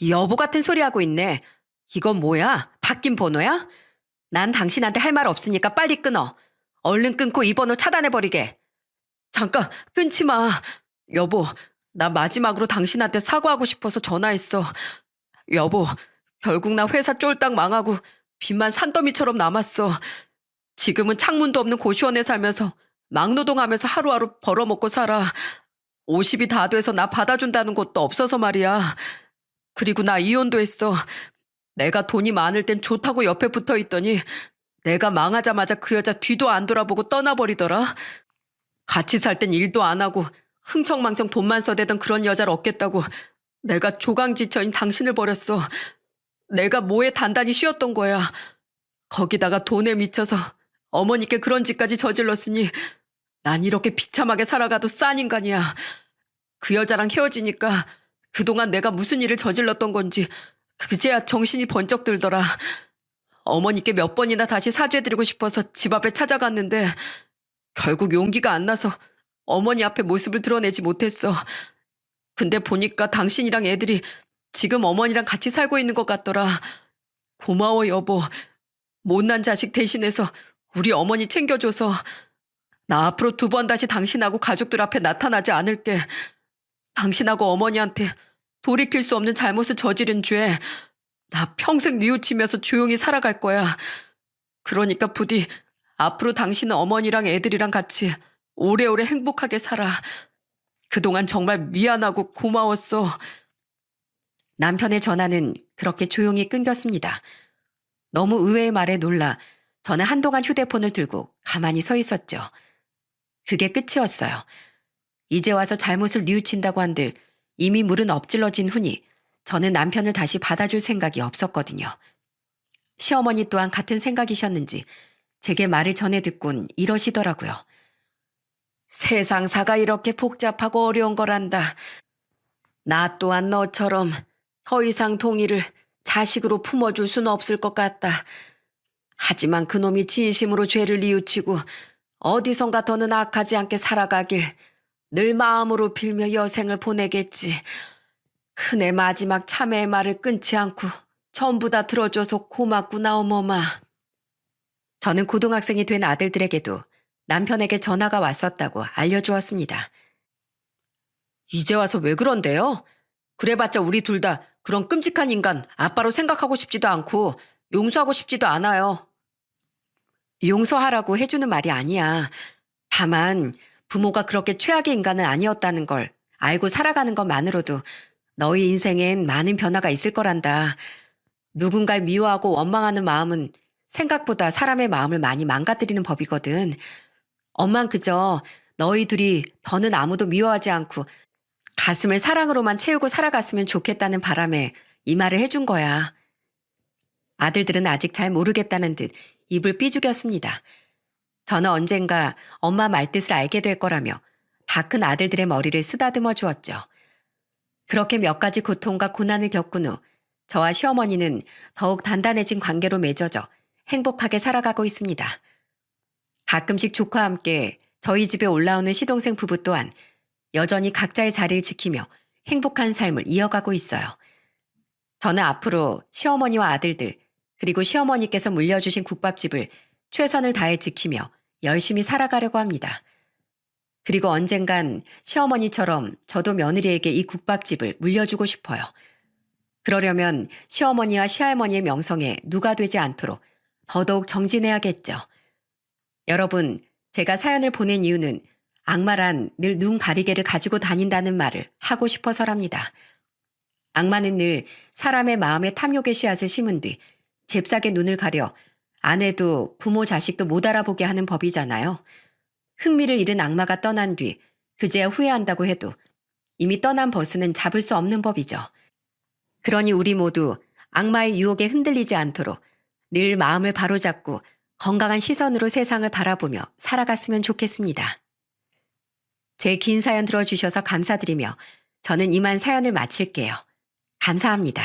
[SPEAKER 1] 여보 같은 소리 하고 있네. 이건 뭐야? 바뀐 번호야? 난 당신한테 할 말 없으니까 빨리 끊어. 얼른 끊고 이 번호 차단해버리게. 잠깐 끊지 마. 여보, 나 마지막으로 당신한테 사과하고 싶어서 전화했어. 여보, 결국 나 회사 쫄딱 망하고 빚만 산더미처럼 남았어. 지금은 창문도 없는 고시원에 살면서 막노동하면서 하루하루 벌어먹고 살아. 50이 다 돼서 나 받아준다는 것도 없어서 말이야. 그리고 나 이혼도 했어. 내가 돈이 많을 땐 좋다고 옆에 붙어 있더니 내가 망하자마자 그 여자 뒤도 안 돌아보고 떠나버리더라. 같이 살 땐 일도 안 하고 흥청망청 돈만 써대던 그런 여자를 얻겠다고 내가 조강지처인 당신을 버렸어. 내가 뭐에 단단히 쉬었던 거야. 거기다가 돈에 미쳐서 어머니께 그런 짓까지 저질렀으니 난 이렇게 비참하게 살아가도 싼 인간이야. 그 여자랑 헤어지니까 그동안 내가 무슨 일을 저질렀던 건지 그제야 정신이 번쩍 들더라. 어머니께 몇 번이나 다시 사죄드리고 싶어서 집 앞에 찾아갔는데 결국 용기가 안 나서 어머니 앞에 모습을 드러내지 못했어. 근데 보니까 당신이랑 애들이 지금 어머니랑 같이 살고 있는 것 같더라. 고마워 여보. 못난 자식 대신해서 우리 어머니 챙겨줘서. 나 앞으로 2번 다시 당신하고 가족들 앞에 나타나지 않을게. 당신하고 어머니한테 돌이킬 수 없는 잘못을 저지른 죄 나 평생 뉘우치면서 조용히 살아갈 거야. 그러니까 부디 앞으로 당신은 어머니랑 애들이랑 같이 오래오래 행복하게 살아. 그동안 정말 미안하고 고마웠어. 남편의 전화는 그렇게 조용히 끊겼습니다. 너무 의외의 말에 놀라 저는 한동안 휴대폰을 들고 가만히 서 있었죠. 그게 끝이었어요. 이제 와서 잘못을 뉘우친다고 한들 이미 물은 엎질러진 후니 저는 남편을 다시 받아줄 생각이 없었거든요. 시어머니 또한 같은 생각이셨는지 제게 말을 전해 듣곤 이러시더라고요. 세상사가 이렇게 복잡하고 어려운 거란다. 나 또한 너처럼 더 이상 동의를 자식으로 품어줄 수는 없을 것 같다. 하지만 그놈이 진심으로 죄를 뉘우치고 어디선가 더는 악하지 않게 살아가길 늘 마음으로 빌며 여생을 보내겠지. 큰애 마지막 참회의 말을 끊지 않고 전부 다 들어줘서 고맙구나 어머마. 저는 고등학생이 된 아들들에게도 남편에게 전화가 왔었다고 알려주었습니다. 이제 와서 왜 그런데요? 그래봤자 우리 둘 다 그런 끔찍한 인간 아빠로 생각하고 싶지도 않고 용서하고 싶지도 않아요. 용서하라고 해주는 말이 아니야. 다만 부모가 그렇게 최악의 인간은 아니었다는 걸 알고 살아가는 것만으로도 너희 인생엔 많은 변화가 있을 거란다. 누군가를 미워하고 원망하는 마음은 생각보다 사람의 마음을 많이 망가뜨리는 법이거든. 엄만 그저 너희 둘이 더는 아무도 미워하지 않고 가슴을 사랑으로만 채우고 살아갔으면 좋겠다는 바람에 이 말을 해준 거야. 아들들은 아직 잘 모르겠다는 듯 입을 삐죽였습니다. 저는 언젠가 엄마 말뜻을 알게 될 거라며 다 큰 아들들의 머리를 쓰다듬어 주었죠. 그렇게 몇 가지 고통과 고난을 겪은 후 저와 시어머니는 더욱 단단해진 관계로 맺어져 행복하게 살아가고 있습니다. 가끔씩 조카와 함께 저희 집에 올라오는 시동생 부부 또한 여전히 각자의 자리를 지키며 행복한 삶을 이어가고 있어요. 저는 앞으로 시어머니와 아들들, 그리고 시어머니께서 물려주신 국밥집을 최선을 다해 지키며 열심히 살아가려고 합니다. 그리고 언젠간 시어머니처럼 저도 며느리에게 이 국밥집을 물려주고 싶어요. 그러려면 시어머니와 시할머니의 명성에 누가 되지 않도록 더더욱 정진해야겠죠. 여러분, 제가 사연을 보낸 이유는 악마란 늘 눈 가리개를 가지고 다닌다는 말을 하고 싶어서랍니다. 악마는 늘 사람의 마음에 탐욕의 씨앗을 심은 뒤 잽싸게 눈을 가려 아내도 부모 자식도 못 알아보게 하는 법이잖아요. 흥미를 잃은 악마가 떠난 뒤 그제야 후회한다고 해도 이미 떠난 버스는 잡을 수 없는 법이죠. 그러니 우리 모두 악마의 유혹에 흔들리지 않도록 늘 마음을 바로잡고 건강한 시선으로 세상을 바라보며 살아갔으면 좋겠습니다. 제 긴 사연 들어주셔서 감사드리며 저는 이만 사연을 마칠게요. 감사합니다.